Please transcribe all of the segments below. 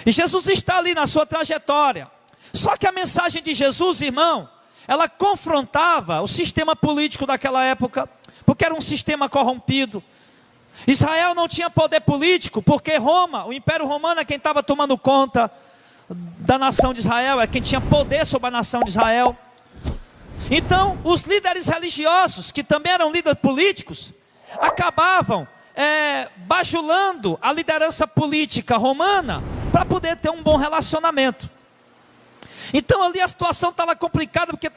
E Jesus está ali na sua trajetória. Só que a mensagem de Jesus, irmão, ela confrontava o sistema político daquela época, porque era um sistema corrompido. Israel não tinha poder político, porque Roma, o Império Romano é quem estava tomando conta da nação de Israel, é quem tinha poder sobre a nação de Israel. Então, os líderes religiosos, que também eram líderes políticos, acabavam bajulando a liderança política romana para poder ter um bom relacionamento. Então ali a situação estava complicada, porque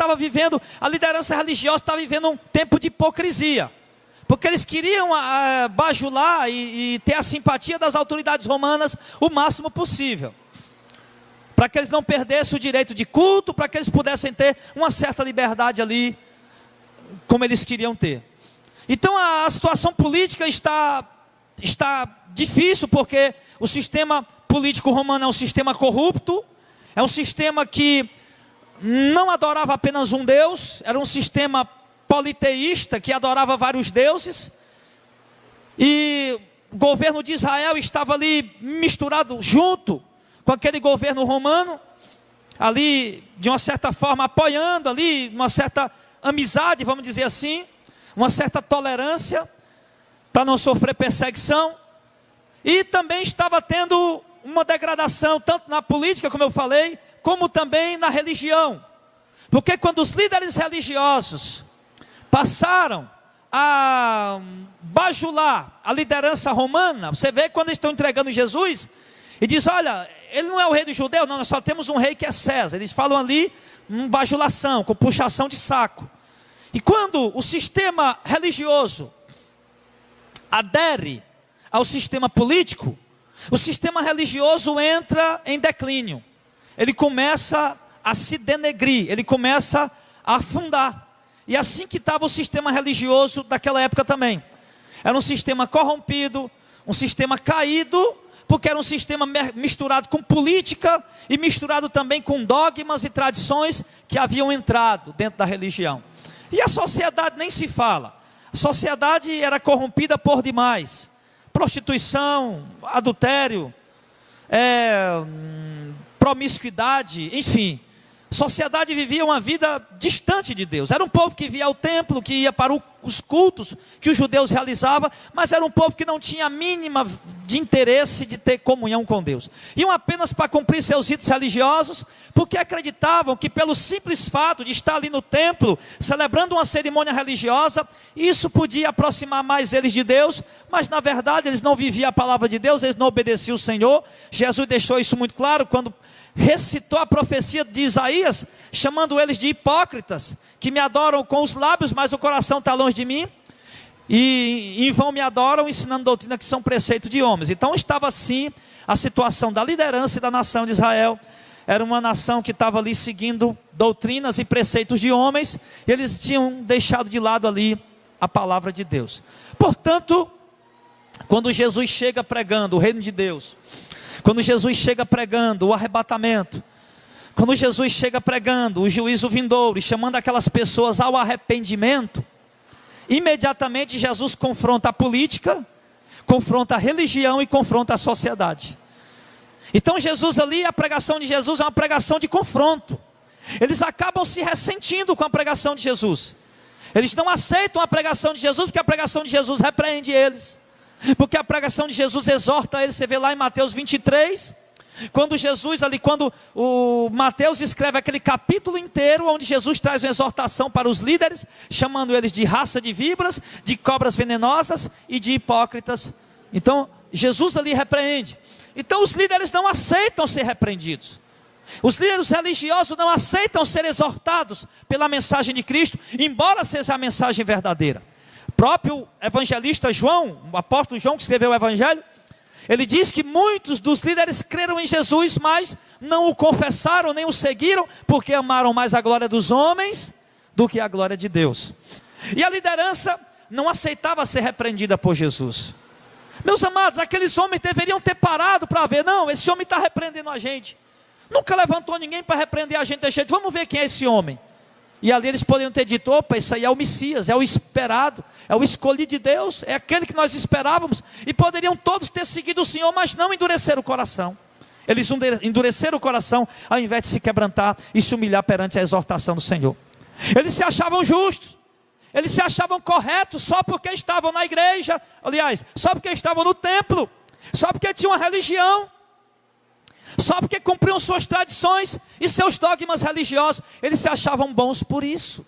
a liderança religiosa estava vivendo um tempo de hipocrisia, porque eles queriam bajular e ter a simpatia das autoridades romanas o máximo possível, para que eles não perdessem o direito de culto, para que eles pudessem ter uma certa liberdade ali, como eles queriam ter. Então a situação política está difícil, porque o sistema político romano é um sistema corrupto, é um sistema que não adorava apenas um Deus, era um sistema politeísta que adorava vários deuses, e o governo de Israel estava ali misturado junto com aquele governo romano, ali de uma certa forma apoiando ali, uma certa amizade, vamos dizer assim, uma certa tolerância, para não sofrer perseguição, e também estava tendo uma degradação, tanto na política, como eu falei, como também na religião, porque quando os líderes religiosos passaram a bajular a liderança romana, você vê quando eles estão entregando Jesus, e diz, olha, ele não é o rei dos judeus, não, nós só temos um rei que é César. Eles falam ali, bajulação, com puxação de saco. E quando o sistema religioso adere ao sistema político, o sistema religioso entra em declínio. Ele começa a se denegrir, ele começa a afundar. E assim que estava o sistema religioso daquela época também. Era um sistema corrompido, um sistema caído, porque era um sistema misturado com política e misturado também com dogmas e tradições que haviam entrado dentro da religião. E a sociedade nem se fala. A sociedade era corrompida por demais. Prostituição, adultério, promiscuidade, enfim. A sociedade vivia uma vida distante de Deus. Era um povo que via ao templo, que ia para os cultos que os judeus realizavam, mas era um povo que não tinha a mínima de interesse de ter comunhão com Deus. Iam apenas para cumprir seus ritos religiosos, porque acreditavam que pelo simples fato de estar ali no templo, celebrando uma cerimônia religiosa, isso podia aproximar mais eles de Deus, mas na verdade eles não viviam a palavra de Deus, eles não obedeciam o Senhor. Jesus deixou isso muito claro quando recitou a profecia de Isaías, chamando eles de hipócritas, que me adoram com os lábios, mas o coração está longe de mim, e em vão me adoram, ensinando doutrina que são preceitos de homens. Então estava assim a situação da liderança e da nação de Israel. Era uma nação que estava ali seguindo doutrinas e preceitos de homens, e eles tinham deixado de lado ali a palavra de Deus. Portanto, quando Jesus chega pregando o reino de Deus, quando Jesus chega pregando o arrebatamento, quando Jesus chega pregando o juízo vindouro e chamando aquelas pessoas ao arrependimento, imediatamente Jesus confronta a política, confronta a religião e confronta a sociedade. Então Jesus ali, a pregação de Jesus é uma pregação de confronto. Eles acabam se ressentindo com a pregação de Jesus. Eles não aceitam a pregação de Jesus, porque a pregação de Jesus repreende eles. Porque a pregação de Jesus exorta eles. Você vê lá em Mateus 23, quando o Mateus escreve aquele capítulo inteiro, onde Jesus traz uma exortação para os líderes, chamando eles de raça de víboras, de cobras venenosas e de hipócritas. Então Jesus ali repreende. Então os líderes não aceitam ser repreendidos. Os líderes religiosos não aceitam ser exortados pela mensagem de Cristo, embora seja a mensagem verdadeira. O próprio evangelista João, o apóstolo João que escreveu o evangelho, ele diz que muitos dos líderes creram em Jesus, mas não o confessaram nem o seguiram, porque amaram mais a glória dos homens do que a glória de Deus. E a liderança não aceitava ser repreendida por Jesus. Meus amados, aqueles homens deveriam ter parado para ver, não, esse homem está repreendendo a gente. Nunca levantou ninguém para repreender a gente desse jeito, vamos ver quem é esse homem. E ali eles poderiam ter dito, opa, isso aí é o Messias, é o esperado, é o escolhido de Deus, é aquele que nós esperávamos. E poderiam todos ter seguido o Senhor, mas não endureceram o coração. Eles endureceram o coração ao invés de se quebrantar e se humilhar perante a exortação do Senhor. Eles se achavam justos, eles se achavam corretos só porque estavam na igreja, aliás, só porque estavam no templo, só porque tinham uma religião, só porque cumpriam suas tradições e seus dogmas religiosos. Eles se achavam bons por isso.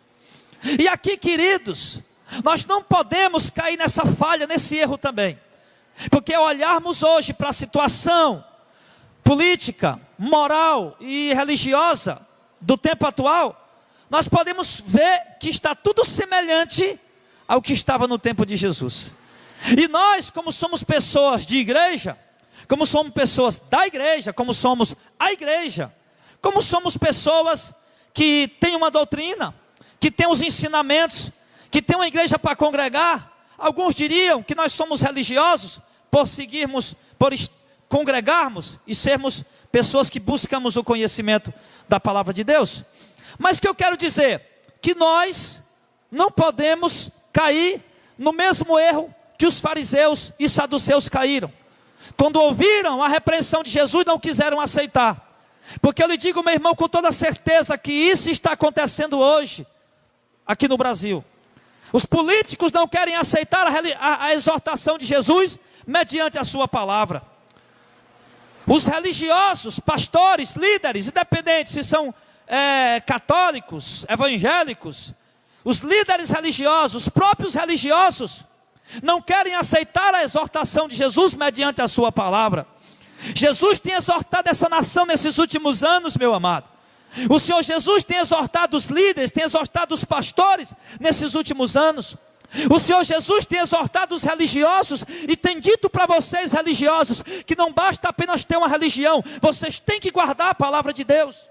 E aqui, queridos, nós não podemos cair nessa falha, nesse erro também. Porque ao olharmos hoje para a situação política, moral e religiosa do tempo atual, nós podemos ver que está tudo semelhante ao que estava no tempo de Jesus. E nós, como somos pessoas de igreja, como somos pessoas da igreja, como somos a igreja, como somos pessoas que têm uma doutrina, que têm os ensinamentos, que têm uma igreja para congregar, alguns diriam que nós somos religiosos por seguirmos, por congregarmos e sermos pessoas que buscamos o conhecimento da palavra de Deus. Mas o que eu quero dizer? Que nós não podemos cair no mesmo erro que os fariseus e saduceus caíram. Quando ouviram a repreensão de Jesus, não quiseram aceitar. Porque eu lhe digo, meu irmão, com toda certeza que isso está acontecendo hoje, aqui no Brasil. Os políticos não querem aceitar a exortação de Jesus mediante a sua palavra. Os religiosos, pastores, líderes, independentes se são católicos, evangélicos, os líderes religiosos, os próprios religiosos, não querem aceitar a exortação de Jesus mediante a sua palavra. Jesus tem exortado essa nação nesses últimos anos, meu amado. O Senhor Jesus tem exortado os líderes, tem exortado os pastores nesses últimos anos. O Senhor Jesus tem exortado os religiosos e tem dito para vocês religiosos que não basta apenas ter uma religião, vocês têm que guardar a palavra de Deus.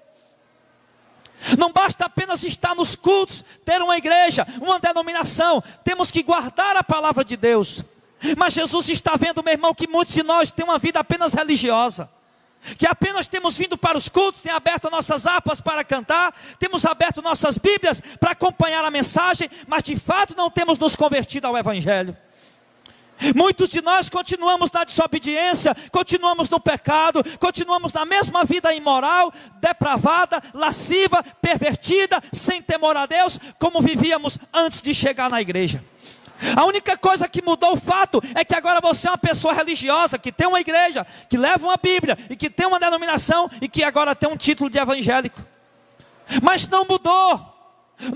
Não basta apenas estar nos cultos, ter uma igreja, uma denominação, temos que guardar a palavra de Deus. Mas Jesus está vendo, meu irmão, que muitos de nós têm uma vida apenas religiosa, que apenas temos vindo para os cultos, tem aberto nossas harpas para cantar, temos aberto nossas Bíblias para acompanhar a mensagem, mas de fato não temos nos convertido ao Evangelho. Muitos de nós continuamos na desobediência, continuamos no pecado, continuamos na mesma vida imoral, depravada, lasciva, pervertida, sem temor a Deus, como vivíamos antes de chegar na igreja. A única coisa que mudou o fato é que agora você é uma pessoa religiosa, que tem uma igreja, que leva uma Bíblia e que tem uma denominação e que agora tem um título de evangélico. Mas não mudou.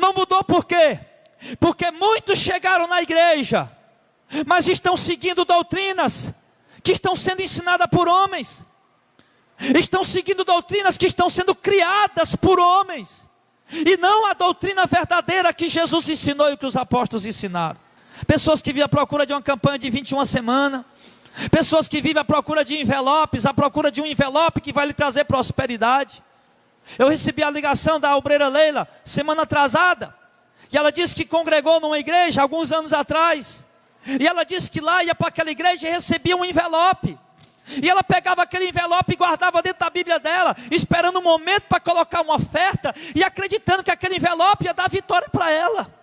Não mudou por quê? Porque muitos chegaram na igreja, mas estão seguindo doutrinas que estão sendo ensinadas por homens. Estão seguindo doutrinas que estão sendo criadas por homens. E não a doutrina verdadeira que Jesus ensinou e que os apóstolos ensinaram. Pessoas que vivem à procura de uma campanha de 21 semanas. Pessoas que vivem à procura de envelopes, à procura de um envelope que vai lhe trazer prosperidade. Eu recebi a ligação da obreira Leila, semana atrasada. E ela disse que congregou numa igreja alguns anos atrás. E ela disse que lá ia para aquela igreja e recebia um envelope. E ela pegava aquele envelope e guardava dentro da Bíblia dela, esperando um momento para colocar uma oferta e acreditando que aquele envelope ia dar vitória para ela.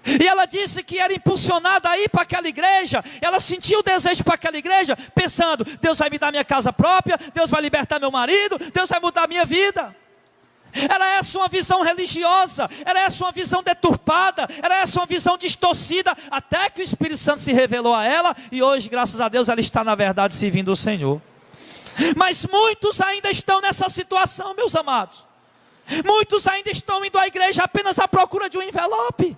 E ela disse que era impulsionada a ir para aquela igreja. Ela sentia o desejo para aquela igreja, pensando: Deus vai me dar minha casa própria, Deus vai libertar meu marido, Deus vai mudar a minha vida. Era essa uma visão religiosa, era essa uma visão deturpada, era essa uma visão distorcida, até que o Espírito Santo se revelou a ela, e hoje, graças a Deus, ela está na verdade servindo o Senhor. Mas muitos ainda estão nessa situação, meus amados. Muitos ainda estão indo à igreja apenas à procura de um envelope.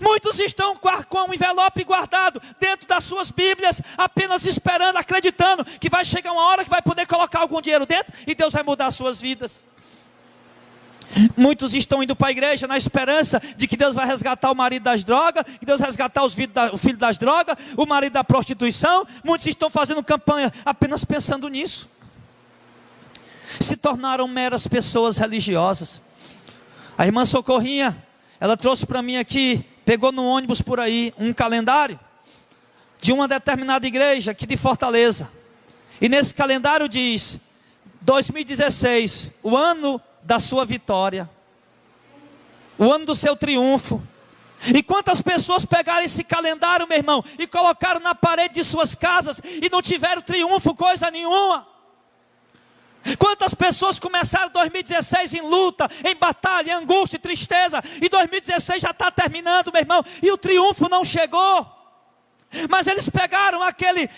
Muitos estão com um envelope guardado dentro das suas Bíblias, apenas esperando, acreditando que vai chegar uma hora que vai poder colocar algum dinheiro dentro e Deus vai mudar as suas vidas. Muitos estão indo para a igreja na esperança de que Deus vai resgatar o marido das drogas, que Deus vai resgatar o filho das drogas, o marido da prostituição. Muitos estão fazendo campanha apenas pensando nisso. Se tornaram meras pessoas religiosas. A irmã Socorrinha, ela trouxe para mim aqui, pegou no ônibus por aí, um calendário de uma determinada igreja aqui de Fortaleza. E nesse calendário diz: 2016, o ano da sua vitória, o ano do seu triunfo. E quantas pessoas pegaram esse calendário, meu irmão, e colocaram na parede de suas casas e não tiveram triunfo, coisa nenhuma. pessoas começaram 2016 em luta, em batalha, em angústia e tristeza, e 2016 já está terminando, meu irmão, e o triunfo não chegou. Mas eles pegaram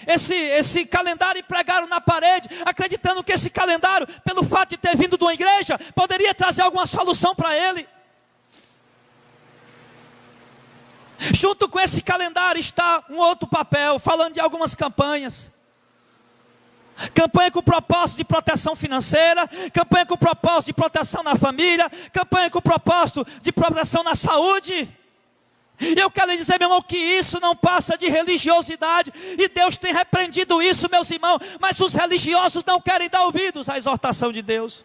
esse calendário e pregaram na parede, acreditando que esse calendário, pelo fato de ter vindo de uma igreja, poderia trazer alguma solução para ele. Junto com esse calendário está um outro papel, falando de algumas campanhas. Campanha com propósito de proteção financeira, campanha com propósito de proteção na família, campanha com propósito de proteção na saúde. E eu quero lhe dizer, meu irmão, que isso não passa de religiosidade, e Deus tem repreendido isso, meus irmãos, mas os religiosos não querem dar ouvidos à exortação de Deus.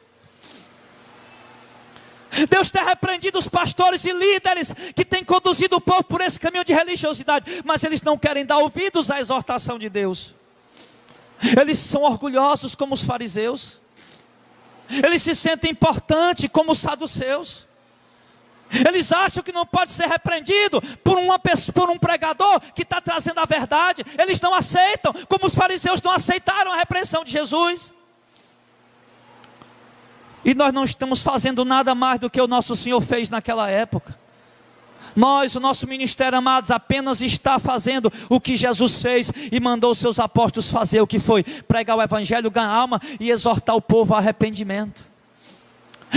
Deus tem repreendido os pastores e líderes que têm conduzido o povo por esse caminho de religiosidade, mas eles não querem dar ouvidos à exortação de Deus. Eles são orgulhosos como os fariseus, eles se sentem importantes como os saduceus. Eles acham que não pode ser repreendido por um pregador que está trazendo a verdade. Eles não aceitam, como os fariseus não aceitaram a repreensão de Jesus. E nós não estamos fazendo nada mais do que o nosso Senhor fez naquela época. O nosso ministério, amados, apenas está fazendo o que Jesus fez e mandou os seus apóstolos fazer, o que foi pregar o evangelho, ganhar alma e exortar o povo ao arrependimento.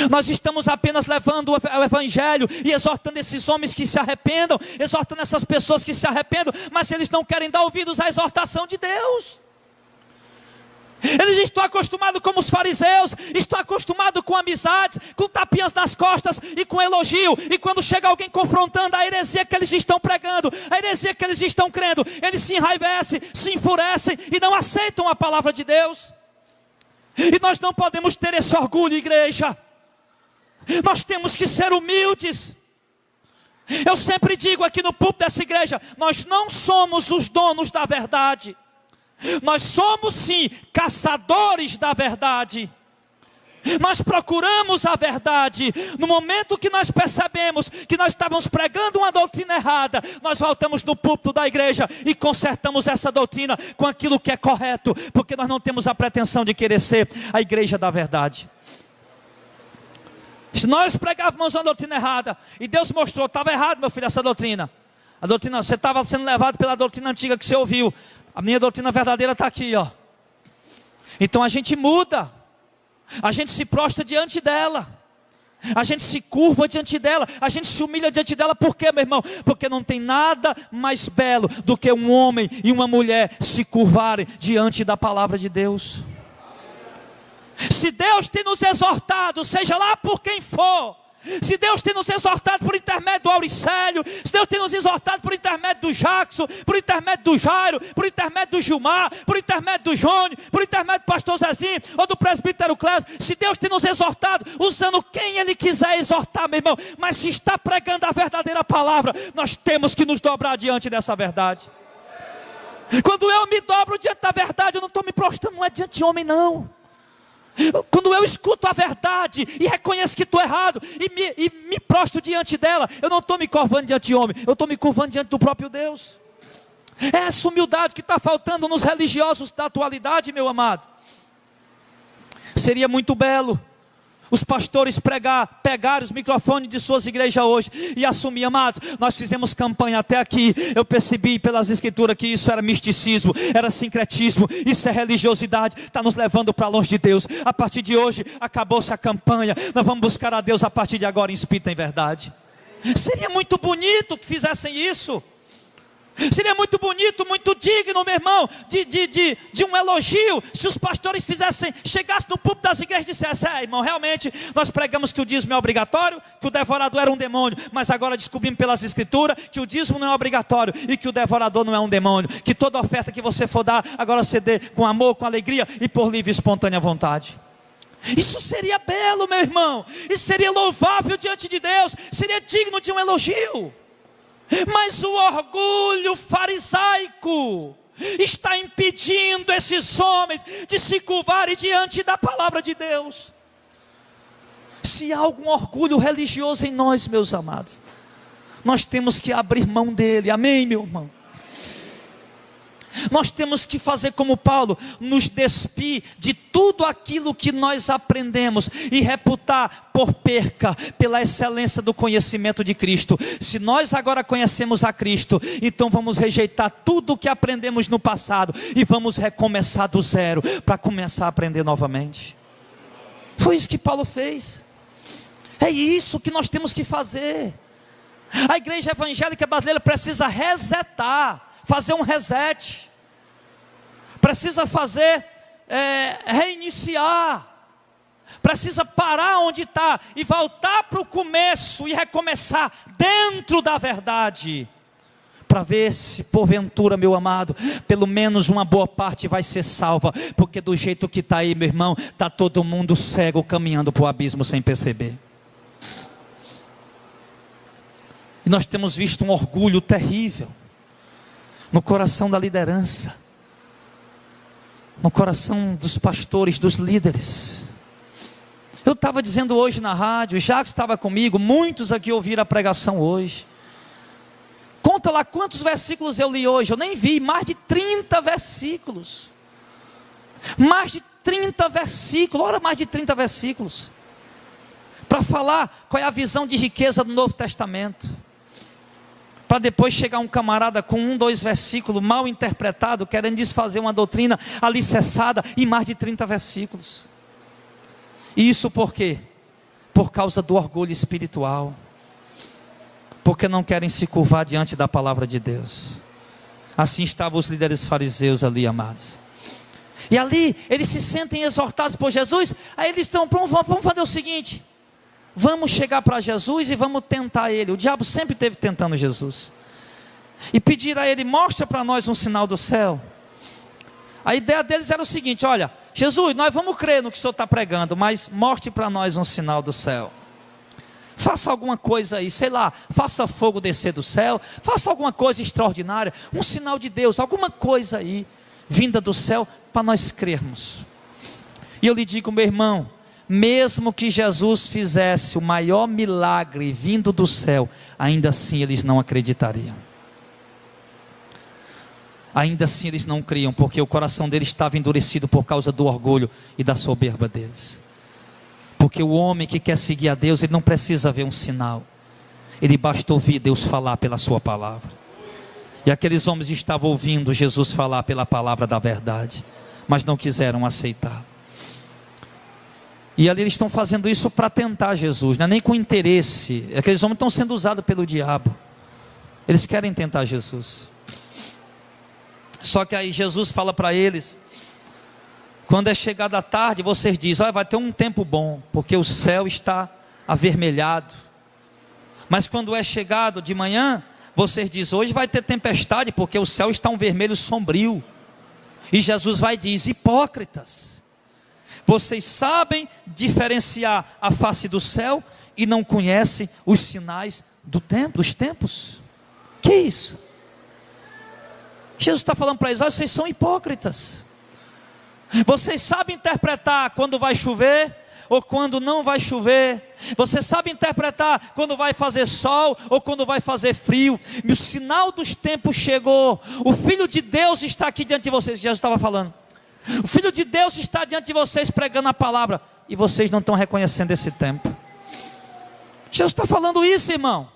Nós estamos apenas levando o evangelho e exortando esses homens que se arrependam, exortando essas pessoas que se arrependam, mas eles não querem dar ouvidos à exortação de Deus. Eles estão acostumados como os fariseus, estão acostumados com amizades, com tapinhas nas costas e com elogio. E quando chega alguém confrontando a heresia que eles estão pregando, a heresia que eles estão crendo, eles se enraivecem, se enfurecem e não aceitam a palavra de Deus. E nós não podemos ter esse orgulho, igreja. Nós temos que ser humildes. Eu sempre digo aqui no púlpito dessa igreja, nós não somos os donos da verdade. Nós somos sim caçadores da verdade. Nós procuramos a verdade. No momento que nós percebemos que nós estávamos pregando uma doutrina errada, nós voltamos no púlpito da igreja e consertamos essa doutrina com aquilo que é correto, porque nós não temos a pretensão de querer ser a igreja da verdade. Se nós pregávamos uma doutrina errada e Deus mostrou, estava errado, meu filho, essa doutrina. A doutrina, você estava sendo levado pela doutrina antiga que você ouviu. A minha doutrina verdadeira está aqui, ó. Então a gente muda, a gente se prostra diante dela, a gente se curva diante dela, a gente se humilha diante dela. Por quê, meu irmão? Porque não tem nada mais belo do que um homem e uma mulher se curvarem diante da palavra de Deus. Se Deus tem nos exortado, seja lá por quem for, se Deus tem nos exortado por intermédio do Auricélio, se Deus tem nos exortado por intermédio do Jackson, por intermédio do Jairo, por intermédio do Gilmar, por intermédio do Jônio, por intermédio do pastor Zezinho, ou do presbítero Clésio, se Deus tem nos exortado, usando quem Ele quiser exortar, meu irmão, mas se está pregando a verdadeira palavra, nós temos que nos dobrar diante dessa verdade. Quando eu me dobro diante da verdade, eu não estou me prostrando, não é diante de homem não. Quando eu escuto a verdade e reconheço que estou errado e me prostro diante dela, eu não estou me curvando diante de homem, eu estou me curvando diante do próprio Deus. É essa humildade que está faltando nos religiosos da atualidade, meu amado. Seria muito belo os pastores pegarem os microfones de suas igrejas hoje e assumir, amados, nós fizemos campanha até aqui, eu percebi pelas escrituras que isso era misticismo, era sincretismo, isso é religiosidade, está nos levando para longe de Deus. A partir de hoje, acabou-se a campanha, nós vamos buscar a Deus a partir de agora em espírito e em verdade. Seria muito bonito que fizessem isso. Seria muito bonito, muito digno, meu irmão, de um elogio, se os pastores chegassem no púlpito das igrejas e dissessem: irmão, realmente nós pregamos que o dízimo é obrigatório, que o devorador era um demônio, mas agora descobrimos pelas escrituras que o dízimo não é obrigatório e que o devorador não é um demônio, que toda oferta que você for dar, agora você dê com amor, com alegria e por livre e espontânea vontade. Isso seria belo, meu irmão, isso seria louvável diante de Deus, seria digno de um elogio. Mas o orgulho farisaico está impedindo esses homens de se curvarem diante da palavra de Deus. Se há algum orgulho religioso em nós, meus amados, nós temos que abrir mão dele. Amém, meu irmão? Nós temos que fazer como Paulo, nos despir de tudo aquilo que nós aprendemos e reputar por perca pela excelência do conhecimento de Cristo. Se nós agora conhecemos a Cristo, então vamos rejeitar tudo o que aprendemos no passado e vamos recomeçar do zero para começar a aprender novamente. Foi isso que Paulo fez. É isso que nós temos que fazer. A igreja evangélica brasileira precisa resetar, fazer um reset, precisa fazer reiniciar, precisa parar onde está e voltar para o começo e recomeçar dentro da verdade, para ver se porventura, meu amado, pelo menos uma boa parte vai ser salva, porque do jeito que está aí, meu irmão, está todo mundo cego caminhando para o abismo sem perceber. E nós temos visto um orgulho terrível no coração da liderança, no coração dos pastores, dos líderes. Eu estava dizendo hoje na rádio, o Jacques estava comigo, muitos aqui ouviram a pregação hoje. Conta lá quantos versículos eu li hoje, eu nem vi, mais de 30 versículos. Mais de 30 versículos, ora mais de 30 versículos. Para falar qual é a visão de riqueza do Novo Testamento. Para depois chegar um camarada com 2 versículos mal interpretado, querendo desfazer uma doutrina alicerçada em mais de 30 versículos. E isso por quê? Por causa do orgulho espiritual. Porque não querem se curvar diante da palavra de Deus. Assim estavam os líderes fariseus ali, amados. E ali, eles se sentem exortados por Jesus. Aí eles estão, vamos fazer o seguinte: vamos chegar para Jesus e vamos tentar Ele. O diabo sempre esteve tentando Jesus. E pedir a Ele, mostra para nós um sinal do céu. A ideia deles era o seguinte: olha, Jesus, nós vamos crer no que o Senhor está pregando, mas mostre para nós um sinal do céu. Faça alguma coisa aí, sei lá, faça fogo descer do céu, faça alguma coisa extraordinária, um sinal de Deus, alguma coisa aí, vinda do céu, para nós crermos. E eu lhe digo, meu irmão, mesmo que Jesus fizesse o maior milagre vindo do céu, ainda assim eles não acreditariam. Ainda assim eles não criam, porque o coração deles estava endurecido por causa do orgulho e da soberba deles. Porque o homem que quer seguir a Deus, ele não precisa ver um sinal, ele basta ouvir Deus falar pela sua palavra. E aqueles homens estavam ouvindo Jesus falar pela palavra da verdade, mas não quiseram aceitar. E ali eles estão fazendo isso para tentar Jesus, não é nem com interesse. Aqueles homens estão sendo usados pelo diabo, eles querem tentar Jesus. Só que aí Jesus fala para eles: quando é chegada a tarde, vocês dizem, olha, vai ter um tempo bom, porque o céu está avermelhado. Mas quando é chegado de manhã, vocês dizem, hoje vai ter tempestade, porque o céu está um vermelho sombrio. E Jesus vai e diz, hipócritas, vocês sabem diferenciar a face do céu e não conhecem os sinais dos tempos. Que isso? Jesus está falando para eles, olha, vocês são hipócritas. Vocês sabem interpretar quando vai chover ou quando não vai chover. Você sabe interpretar quando vai fazer sol ou quando vai fazer frio. E o sinal dos tempos chegou. O Filho de Deus está aqui diante de vocês. Jesus estava falando. O Filho de Deus está diante de vocês pregando a palavra. E vocês não estão reconhecendo esse tempo. Jesus está falando isso, irmão.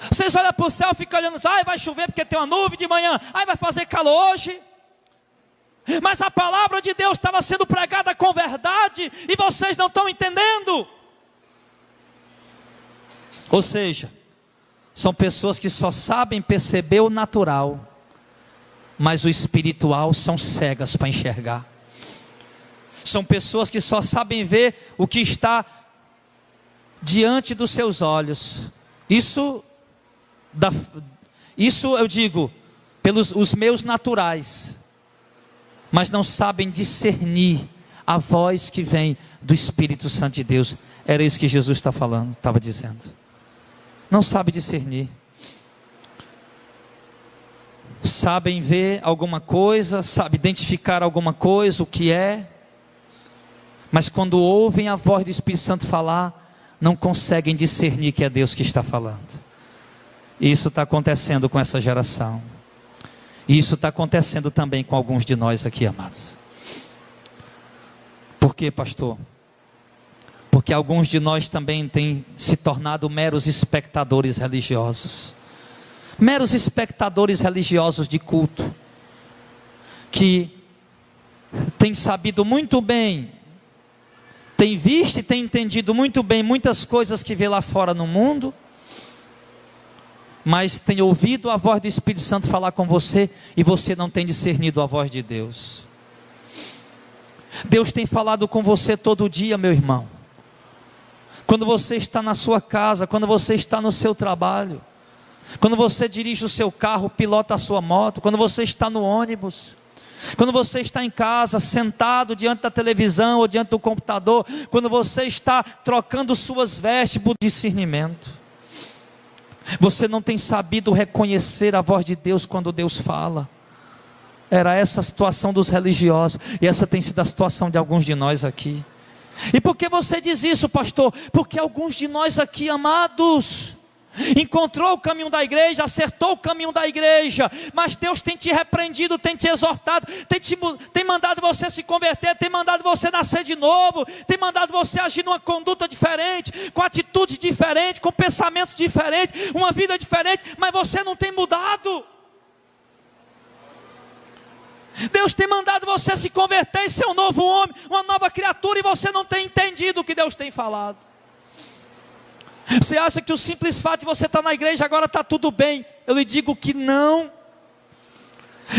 Vocês olham para o céu e ficam olhando, ai, vai chover porque tem uma nuvem de manhã, ai, vai fazer calor hoje. Mas a palavra de Deus estava sendo pregada com verdade e vocês não estão entendendo. Ou seja, são pessoas que só sabem perceber o natural, mas o espiritual são cegas para enxergar. São pessoas que só sabem ver o que está diante dos seus olhos. Isso eu digo pelos os meus naturais, mas não sabem discernir a voz que vem do Espírito Santo de Deus. Era isso que Jesus está falando, estava dizendo. Não sabe discernir. Sabem ver alguma coisa, sabe identificar alguma coisa, o que é, mas quando ouvem a voz do Espírito Santo falar, não conseguem discernir que é Deus que está falando. Isso está acontecendo com essa geração. E isso está acontecendo também com alguns de nós aqui, amados. Por quê, pastor? Porque alguns de nós também têm se tornado meros espectadores religiosos. Meros espectadores religiosos de culto. Que têm sabido muito bem, têm visto e têm entendido muito bem muitas coisas que vê lá fora no mundo, mas tem ouvido a voz do Espírito Santo falar com você e você não tem discernido a voz de Deus. Deus tem falado com você todo dia, meu irmão. Quando você está na sua casa, quando você está no seu trabalho, quando você dirige o seu carro, pilota a sua moto, quando você está no ônibus, quando você está em casa, sentado diante da televisão ou diante do computador, quando você está trocando suas vestes por discernimento, você não tem sabido reconhecer a voz de Deus quando Deus fala. Era essa a situação dos religiosos, e essa tem sido a situação de alguns de nós aqui. E por que você diz isso, pastor? Porque alguns de nós aqui, amados, encontrou o caminho da igreja, acertou o caminho da igreja, mas Deus tem te repreendido, tem te exortado, tem mandado você se converter, tem mandado você nascer de novo, tem mandado você agir numa conduta diferente, com atitudes diferentes, com pensamentos diferentes, uma vida diferente, mas você não tem mudado. Deus tem mandado você se converter e ser um novo homem, uma nova criatura, e você não tem entendido o que Deus tem falado. Você acha que o simples fato de você estar na igreja agora está tudo bem? Eu lhe digo que não.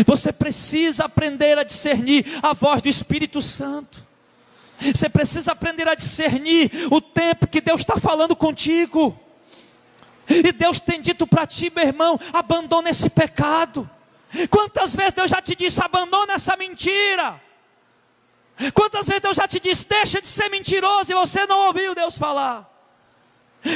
Você precisa aprender a discernir a voz do Espírito Santo. Você precisa aprender a discernir o tempo que Deus está falando contigo. E Deus tem dito para ti, meu irmão, abandona esse pecado. Quantas vezes Deus já te disse, abandona essa mentira? Quantas vezes Deus já te disse, deixa de ser mentiroso, e você não ouviu Deus falar?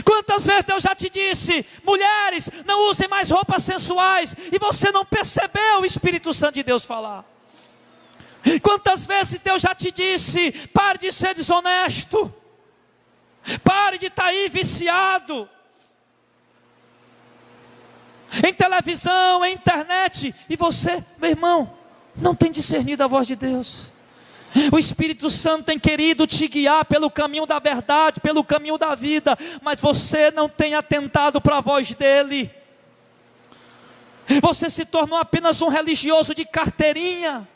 Quantas vezes Deus já te disse, mulheres, não usem mais roupas sensuais, e você não percebeu o Espírito Santo de Deus falar? Quantas vezes Deus já te disse, pare de ser desonesto, pare de estar aí viciado em televisão, em internet, e você, meu irmão, não tem discernido a voz de Deus. O Espírito Santo tem querido te guiar pelo caminho da verdade, pelo caminho da vida, mas você não tem atentado para a voz dele. Você se tornou apenas um religioso de carteirinha.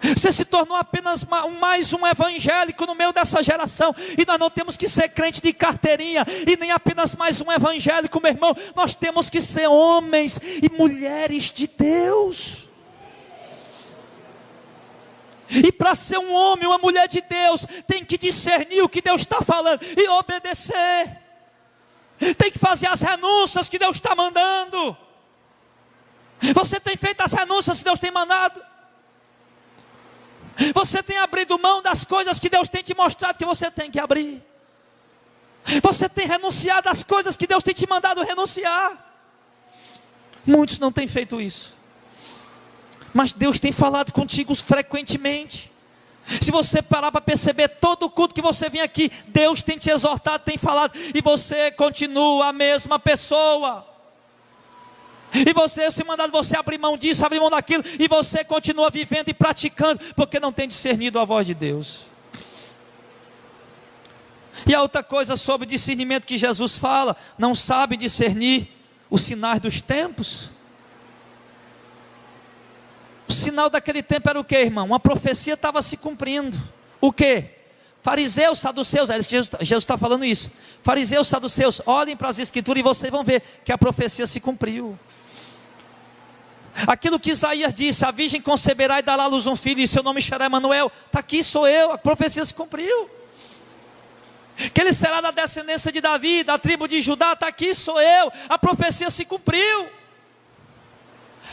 Você se tornou apenas mais um evangélico no meio dessa geração. E nós não temos que ser crente de carteirinha, e nem apenas mais um evangélico, meu irmão. Nós temos que ser homens e mulheres de Deus. E para ser um homem, uma mulher de Deus, tem que discernir o que Deus está falando e obedecer. Tem que fazer as renúncias que Deus está mandando. Você tem feito as renúncias que Deus tem mandado? Você tem abrido mão das coisas que Deus tem te mostrado que você tem que abrir? Você tem renunciado às coisas que Deus tem te mandado renunciar? Muitos não têm feito isso. Mas Deus tem falado contigo frequentemente. Se você parar para perceber, todo culto que você vem aqui, Deus tem te exortado, tem falado, e você continua a mesma pessoa. E você, se mandado você abrir mão disso, abrir mão daquilo, e você continua vivendo e praticando, porque não tem discernido a voz de Deus. E a outra coisa sobre discernimento que Jesus fala, não sabe discernir os sinais dos tempos. O sinal daquele tempo era o que, irmão? Uma profecia estava se cumprindo. O que? Fariseus, saduceus, é isso que Jesus está falando isso. Fariseus, saduceus, olhem para as escrituras e vocês vão ver que a profecia se cumpriu. Aquilo que Isaías disse, a virgem conceberá e dará à luz um filho, e seu nome será Emanuel. Está aqui, sou eu, a profecia se cumpriu. Que ele será da descendência de Davi, da tribo de Judá, está aqui, sou eu, a profecia se cumpriu.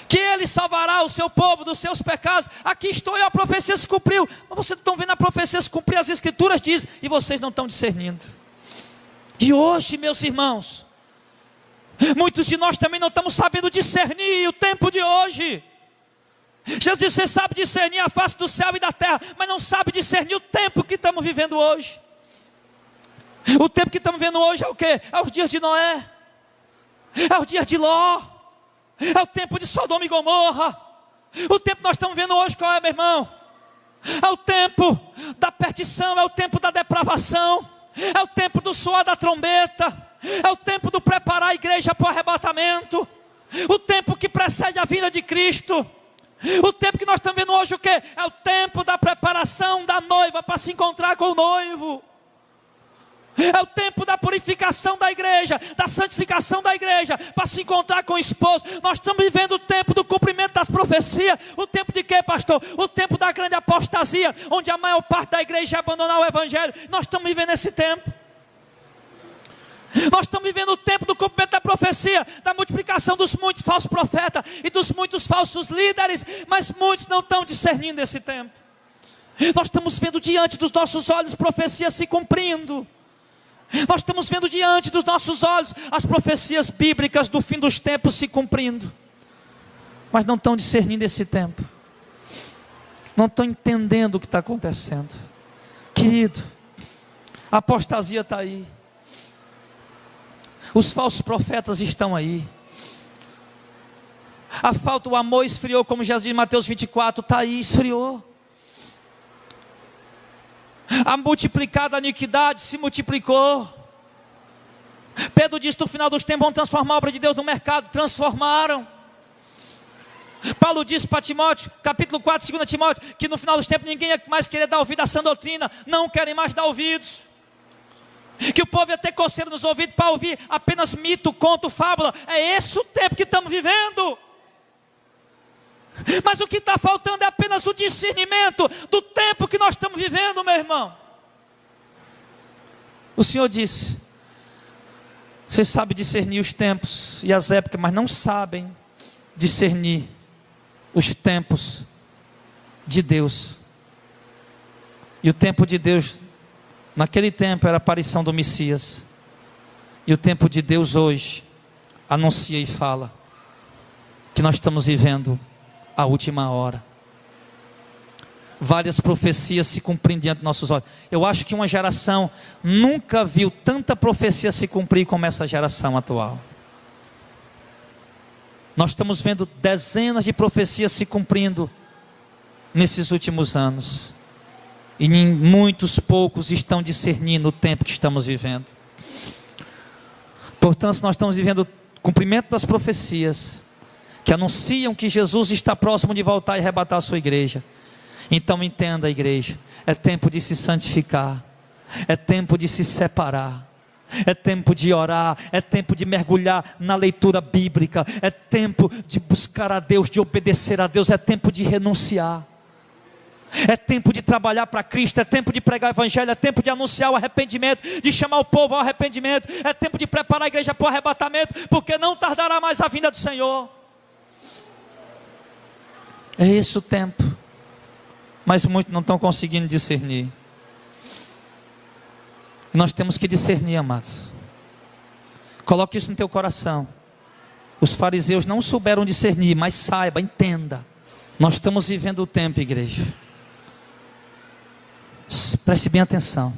Que ele salvará o seu povo dos seus pecados, aqui estou eu, a profecia se cumpriu. Mas vocês estão vendo a profecia se cumprir, as escrituras dizem, e vocês não estão discernindo. E hoje, meus irmãos, muitos de nós também não estamos sabendo discernir o tempo de hoje. Jesus disse, você sabe discernir a face do céu e da terra, mas não sabe discernir o tempo que estamos vivendo hoje. O tempo que estamos vivendo hoje é o quê? É os dias de Noé, é os dias de Ló, É o tempo de Sodoma e Gomorra. O tempo que nós estamos vendo hoje, qual é, meu irmão? É o tempo da perdição, é o tempo da depravação, é o tempo do soar da trombeta, é o tempo do preparar a igreja para o arrebatamento, o tempo que precede a vinda de Cristo. O tempo que nós estamos vendo hoje, o que? É o tempo da preparação da noiva para se encontrar com o noivo. É o tempo da purificação da igreja, da santificação da igreja, para se encontrar com o esposo. Nós estamos vivendo o tempo do cumprimento das profecias. O tempo de quê, pastor? O tempo da grande apostasia, onde a maior parte da igreja abandonar o evangelho. Nós estamos vivendo esse tempo. Nós estamos vivendo o tempo do cumprimento da profecia, da multiplicação dos muitos falsos profetas e dos muitos falsos líderes, mas muitos não estão discernindo esse tempo. Nós estamos vendo diante dos nossos olhos profecias se cumprindo. Nós estamos vendo diante dos nossos olhos as profecias bíblicas do fim dos tempos se cumprindo, mas não estão discernindo esse tempo, não estão entendendo o que está acontecendo. Querido, a apostasia está aí, os falsos profetas estão aí, a falta, o amor esfriou, como Jesus diz em Mateus 24, está aí, esfriou. A multiplicada iniquidade se multiplicou. Pedro disse: no final dos tempos vão transformar a obra de Deus no mercado. Transformaram. Paulo disse para Timóteo, capítulo 4, 2 Timóteo, que no final dos tempos ninguém ia mais querer dar ouvido à sã doutrina. Não querem mais dar ouvidos. Que o povo ia ter coceira nos ouvidos para ouvir apenas mito, conto, fábula. É esse o tempo que estamos vivendo. Mas o que está faltando é apenas o discernimento do tempo que nós estamos vivendo, meu irmão. O Senhor disse: vocês sabem discernir os tempos e as épocas, mas não sabem discernir os tempos de Deus. E o tempo de Deus, naquele tempo, era a aparição do Messias. E o tempo de Deus hoje anuncia e fala que nós estamos vivendo a última hora. Várias profecias se cumprindo diante de nossos olhos. Eu acho que uma geração nunca viu tanta profecia se cumprir como essa geração atual. Nós estamos vendo dezenas de profecias se cumprindo nesses últimos anos, e muitos poucos estão discernindo o tempo que estamos vivendo. Portanto, nós estamos vivendo o cumprimento das profecias que anunciam que Jesus está próximo de voltar e arrebatar a sua igreja. Então entenda, igreja, é tempo de se santificar, é tempo de se separar, é tempo de orar, é tempo de mergulhar na leitura bíblica, é tempo de buscar a Deus, de obedecer a Deus, é tempo de renunciar, é tempo de trabalhar para Cristo, é tempo de pregar o evangelho, é tempo de anunciar o arrependimento, de chamar o povo ao arrependimento, é tempo de preparar a igreja para o arrebatamento, porque não tardará mais a vinda do Senhor. É esse o tempo, mas muitos não estão conseguindo discernir. Nós temos que discernir, amados. Coloque isso no teu coração. Os fariseus não souberam discernir, mas saiba, entenda. Nós estamos vivendo o tempo, igreja. Preste bem atenção.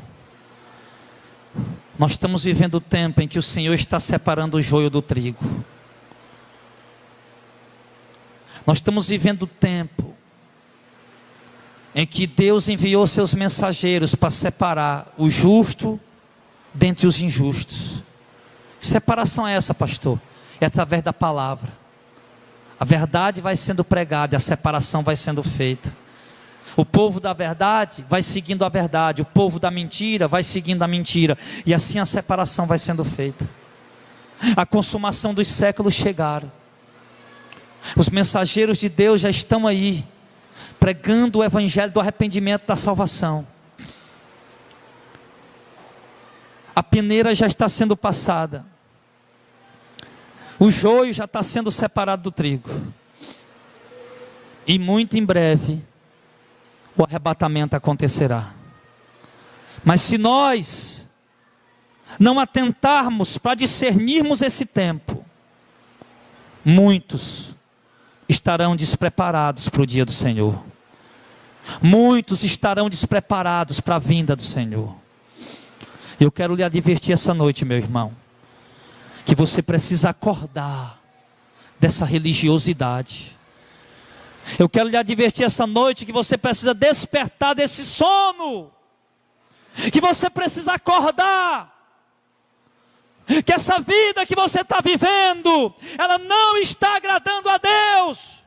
Nós estamos vivendo o tempo em que o Senhor está separando o joio do trigo. Nós estamos vivendo o tempo em que Deus enviou seus mensageiros para separar o justo dentre os injustos. Que separação é essa, pastor? É através da palavra. A verdade vai sendo pregada e a separação vai sendo feita. O povo da verdade vai seguindo a verdade, o povo da mentira vai seguindo a mentira, e assim a separação vai sendo feita. A consumação dos séculos chegaram. Os mensageiros de Deus já estão aí, pregando o evangelho do arrependimento, da salvação. A peneira já está sendo passada, o joio já está sendo separado do trigo, e muito em breve o arrebatamento acontecerá. Mas se nós não atentarmos para discernirmos esse tempo, muitos estarão despreparados para o dia do Senhor. Muitos estarão despreparados para a vinda do Senhor. Eu quero lhe advertir essa noite, meu irmão, que você precisa acordar dessa religiosidade. Eu quero lhe advertir essa noite que você precisa despertar desse sono, que você precisa acordar, que essa vida que você está vivendo, ela não está agradando a Deus,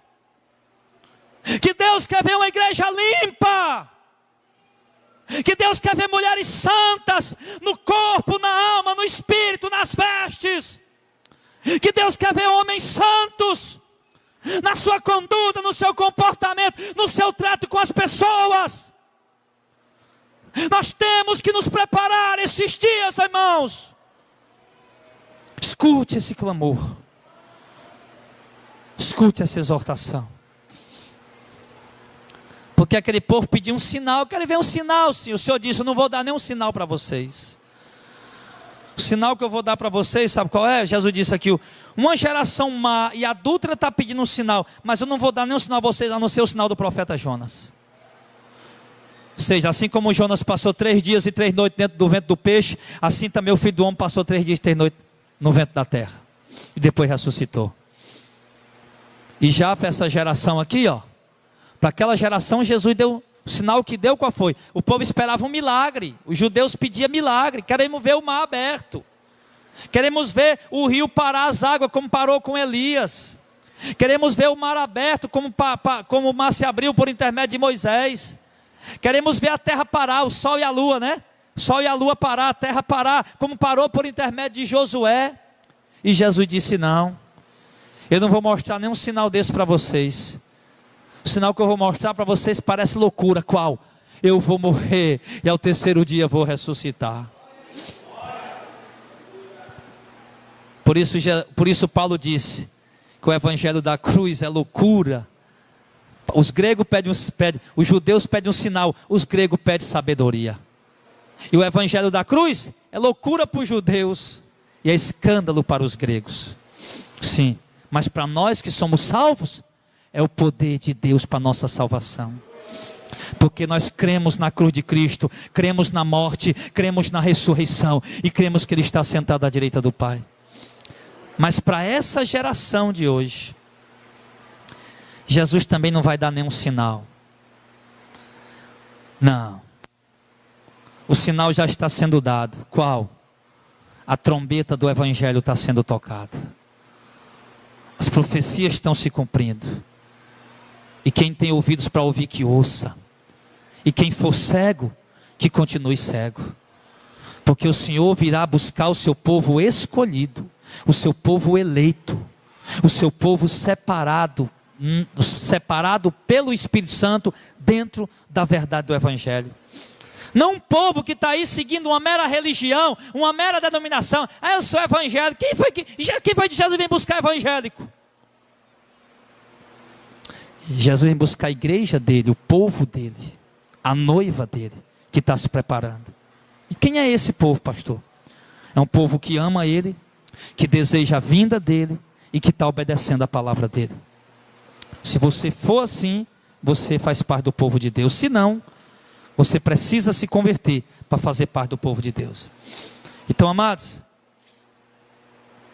que Deus quer ver uma igreja limpa, que Deus quer ver mulheres santas, no corpo, na alma, no espírito, nas vestes, que Deus quer ver homens santos, na sua conduta, no seu comportamento, no seu trato com as pessoas. Nós temos que nos preparar esses dias, irmãos. Escute esse clamor, escute essa exortação, porque aquele povo pediu um sinal. Eu quero ver um sinal, sim. O Senhor disse: eu não vou dar nenhum sinal para vocês. O sinal que eu vou dar para vocês, sabe qual é? Jesus disse aqui: uma geração má e adúltera está pedindo um sinal, mas eu não vou dar nenhum sinal a vocês, a não ser o sinal do profeta Jonas. Ou seja, assim como Jonas passou 3 dias e 3 noites dentro do ventre do peixe, assim também o Filho do Homem passou 3 dias e 3 noites no ventre da terra, e depois ressuscitou. E já para essa geração aqui, ó, para aquela geração, Jesus deu o sinal que deu. Qual foi? O povo esperava um milagre, os judeus pediam milagre. Queremos ver o mar aberto, queremos ver o rio parar as águas como parou com Elias, queremos ver o mar aberto como o mar se abriu por intermédio de Moisés, queremos ver a terra parar, o sol e a lua, né? O sol e a lua parar, a terra parar, como parou por intermédio de Josué. E Jesus disse: não, eu não vou mostrar nenhum sinal desse para vocês. O sinal que eu vou mostrar para vocês parece loucura. Qual? Eu vou morrer e ao 3º dia vou ressuscitar. Por isso Paulo disse que o evangelho da cruz é loucura. Os gregos os judeus pedem um sinal, os gregos pedem sabedoria. E o evangelho da cruz é loucura para os judeus e é escândalo para os gregos. Sim, mas para nós que somos salvos, é o poder de Deus para a nossa salvação. Porque nós cremos na cruz de Cristo, cremos na morte, cremos na ressurreição e cremos que Ele está sentado à direita do Pai. Mas para essa geração de hoje, Jesus também não vai dar nenhum sinal. Não. O sinal já está sendo dado. Qual? A trombeta do evangelho está sendo tocada. As profecias estão se cumprindo. E quem tem ouvidos para ouvir, que ouça. E quem for cego, que continue cego. Porque o Senhor virá buscar o seu povo escolhido, o seu povo eleito, o seu povo separado pelo Espírito Santo, dentro da verdade do evangelho. Não um povo que está aí seguindo uma mera religião, uma mera denominação. Ah, eu sou evangélico. Quem foi de Jesus vem buscar evangélico? Jesus vem buscar a igreja dele, o povo dele, a noiva dele, que está se preparando. E quem é esse povo, pastor? É um povo que ama ele, que deseja a vinda dele e que está obedecendo a palavra dele. Se você for assim, você faz parte do povo de Deus. Se não, você precisa se converter para fazer parte do povo de Deus. Então, amados,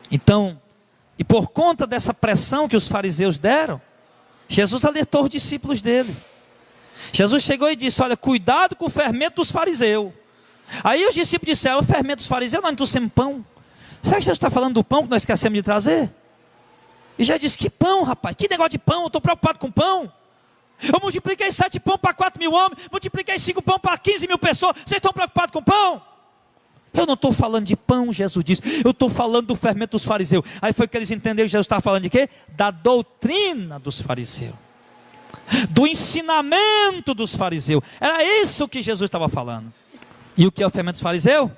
e por conta dessa pressão que os fariseus deram, Jesus alertou os discípulos dele. Jesus chegou e disse: olha, cuidado com o fermento dos fariseus. Aí os discípulos disseram: o fermento dos fariseus, nós não trouxemos pão. Será que Jesus está falando do pão que nós esquecemos de trazer? E já disse: que pão, rapaz, que negócio de pão, eu estou preocupado com pão. Eu multipliquei 7 pão para 4.000 homens, multipliquei 5 pão para 15.000 pessoas, vocês estão preocupados com pão? Eu não estou falando de pão, Jesus disse, eu estou falando do fermento dos fariseus. Aí foi que eles entenderam que Jesus estava falando de quê? Da doutrina dos fariseus, do ensinamento dos fariseus. Era isso que Jesus estava falando. E o que é o fermento dos fariseus?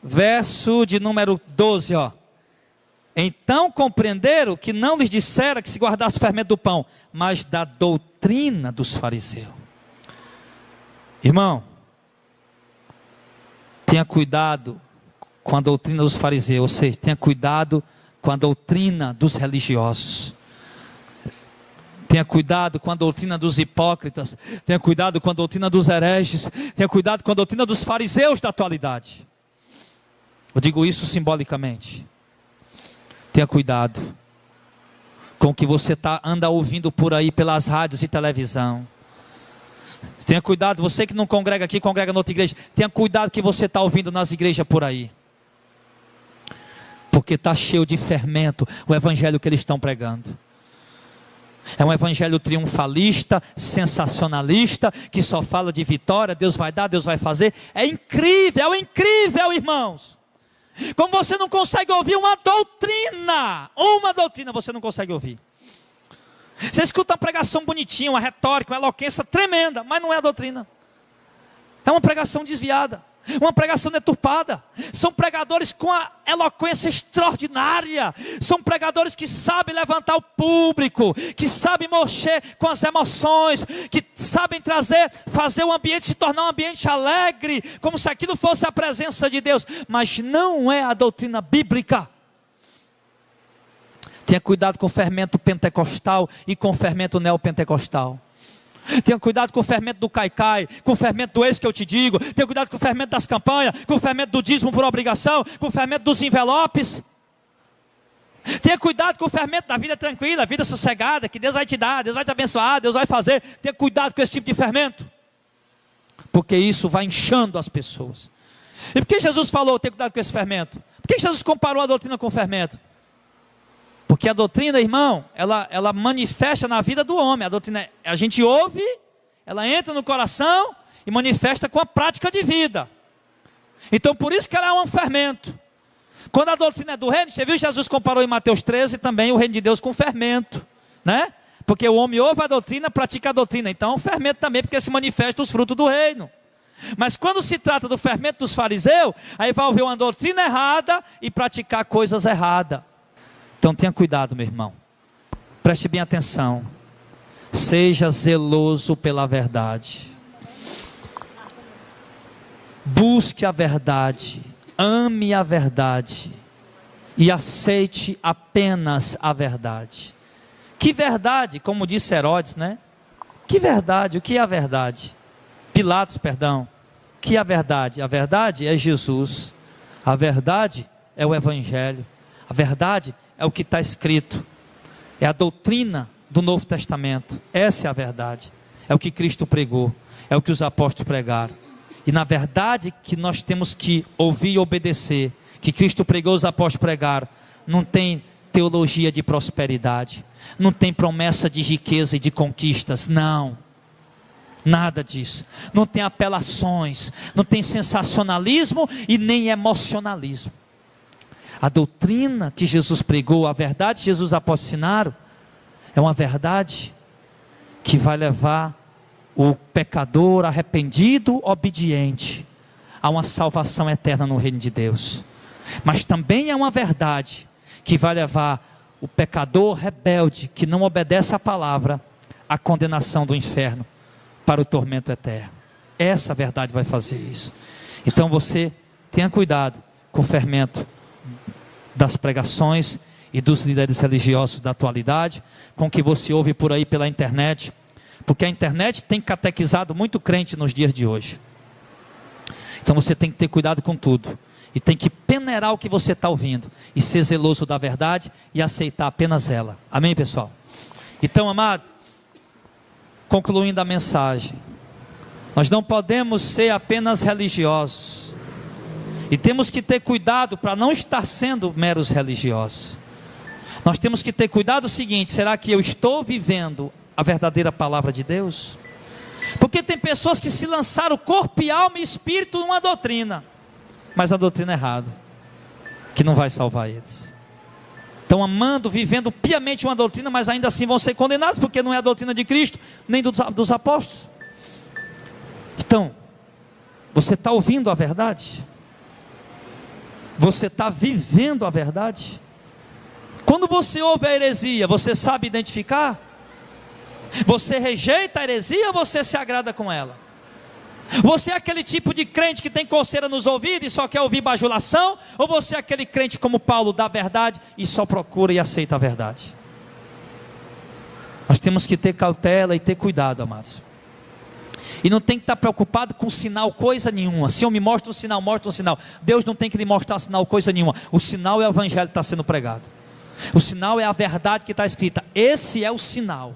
Verso de número 12, ó. Então compreenderam que não lhes dissera que se guardasse o fermento do pão, mas da doutrina dos fariseus. Irmão, tenha cuidado com a doutrina dos fariseus, ou seja, tenha cuidado com a doutrina dos religiosos. Tenha cuidado com a doutrina dos hipócritas, tenha cuidado com a doutrina dos hereges, tenha cuidado com a doutrina dos fariseus da atualidade. Eu digo isso simbolicamente. Tenha cuidado, com o que você anda ouvindo por aí pelas rádios e televisão. Tenha cuidado, você que não congrega aqui, congrega na outra igreja. Tenha cuidado que você está ouvindo nas igrejas por aí. Porque está cheio de fermento o evangelho que eles estão pregando. É um evangelho triunfalista, sensacionalista, que só fala de vitória, Deus vai dar, Deus vai fazer. É incrível, irmãos. Como você não consegue ouvir uma doutrina você não consegue ouvir. Você escuta uma pregação bonitinha, uma retórica, uma eloquência tremenda, mas não é a doutrina. É uma pregação desviada, uma pregação deturpada. São pregadores com a eloquência extraordinária. São pregadores que sabem levantar o público, que sabem mexer com as emoções, que sabem fazer o ambiente se tornar um ambiente alegre, como se aquilo fosse a presença de Deus. Mas não é a doutrina bíblica. Tenha cuidado com o fermento pentecostal e com o fermento neopentecostal. Tenha cuidado com o fermento do caicai, com o fermento do ex que eu te digo. Tenha cuidado com o fermento das campanhas, com o fermento do dízimo por obrigação, com o fermento dos envelopes. Tenha cuidado com o fermento da vida tranquila, vida sossegada, que Deus vai te dar, Deus vai te abençoar, Deus vai fazer. Tenha cuidado com esse tipo de fermento, porque isso vai inchando as pessoas. E por que Jesus falou, tenha cuidado com esse fermento? Por que Jesus comparou a doutrina com o fermento? Porque a doutrina, irmão, ela manifesta na vida do homem. A doutrina, a gente ouve, ela entra no coração e manifesta com a prática de vida. Então por isso que ela é um fermento. Quando a doutrina é do reino, você viu, Jesus comparou em Mateus 13 também o reino de Deus com fermento, né? Porque o homem ouve a doutrina, pratica a doutrina. Então é um fermento também, porque se manifesta os frutos do reino. Mas quando se trata do fermento dos fariseus, aí vai ouvir uma doutrina errada e praticar coisas erradas. Então tenha cuidado, meu irmão. Preste bem atenção. Seja zeloso pela verdade. Busque a verdade. Ame a verdade. E aceite apenas a verdade. Que verdade? Como disse Herodes, né? Que verdade? O que é a verdade? Pilatos, perdão. O que é a verdade? A verdade é Jesus. A verdade é o Evangelho. A verdade é o que está escrito, é a doutrina do Novo Testamento. Essa é a verdade, é o que Cristo pregou, é o que os apóstolos pregaram. E na verdade que nós temos que ouvir e obedecer, que Cristo pregou, os apóstolos pregaram, não tem teologia de prosperidade, não tem promessa de riqueza e de conquistas, não, nada disso. Não tem apelações, não tem sensacionalismo e nem emocionalismo. A doutrina que Jesus pregou, a verdade que Jesus apóstolos ensinaram, é uma verdade que vai levar o pecador arrependido, obediente, a uma salvação eterna no reino de Deus. Mas também é uma verdade que vai levar o pecador rebelde, que não obedece à palavra, à condenação do inferno, para o tormento eterno. Essa verdade vai fazer isso. Então você tenha cuidado com o fermento das pregações e dos líderes religiosos da atualidade, com o que você ouve por aí pela internet, porque a internet tem catequizado muito crente nos dias de hoje. Então você tem que ter cuidado com tudo, e tem que peneirar o que você está ouvindo, e ser zeloso da verdade, e aceitar apenas ela. Amém, pessoal? Então, amado, concluindo a mensagem, nós não podemos ser apenas religiosos, e temos que ter cuidado para não estar sendo meros religiosos. Nós temos que ter cuidado o seguinte: será que eu estou vivendo a verdadeira palavra de Deus? Porque tem pessoas que se lançaram corpo e alma e espírito numa doutrina, mas a doutrina errada, que não vai salvar eles. Estão amando, vivendo piamente uma doutrina, mas ainda assim vão ser condenados, porque não é a doutrina de Cristo, nem dos apóstolos. Então, você está ouvindo a verdade? Você está vivendo a verdade? Quando você ouve a heresia, você sabe identificar? Você rejeita a heresia ou você se agrada com ela? Você é aquele tipo de crente que tem coceira nos ouvidos e só quer ouvir bajulação? Ou você é aquele crente como Paulo, da verdade e só procura e aceita a verdade? Nós temos que ter cautela e ter cuidado, amados. E não tem que estar preocupado com sinal coisa nenhuma. Se eu me mostro um sinal, mostra um sinal. Deus não tem que lhe mostrar sinal coisa nenhuma. O sinal é o evangelho que está sendo pregado. O sinal é a verdade que está escrita. Esse é o sinal.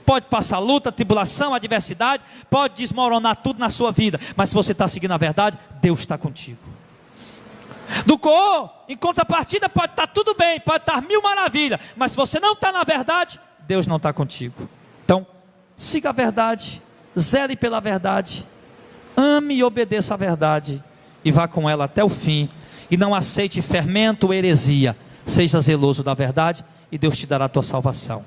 Pode passar luta, tribulação, adversidade, pode desmoronar tudo na sua vida, mas se você está seguindo a verdade, Deus está contigo. Do Coor, em contrapartida, pode estar tudo bem, pode estar mil maravilhas, mas se você não está na verdade, Deus não está contigo. Então, siga a verdade, zele pela verdade, ame e obedeça a verdade, e vá com ela até o fim, e não aceite fermento ou heresia. Seja zeloso da verdade, e Deus te dará a tua salvação.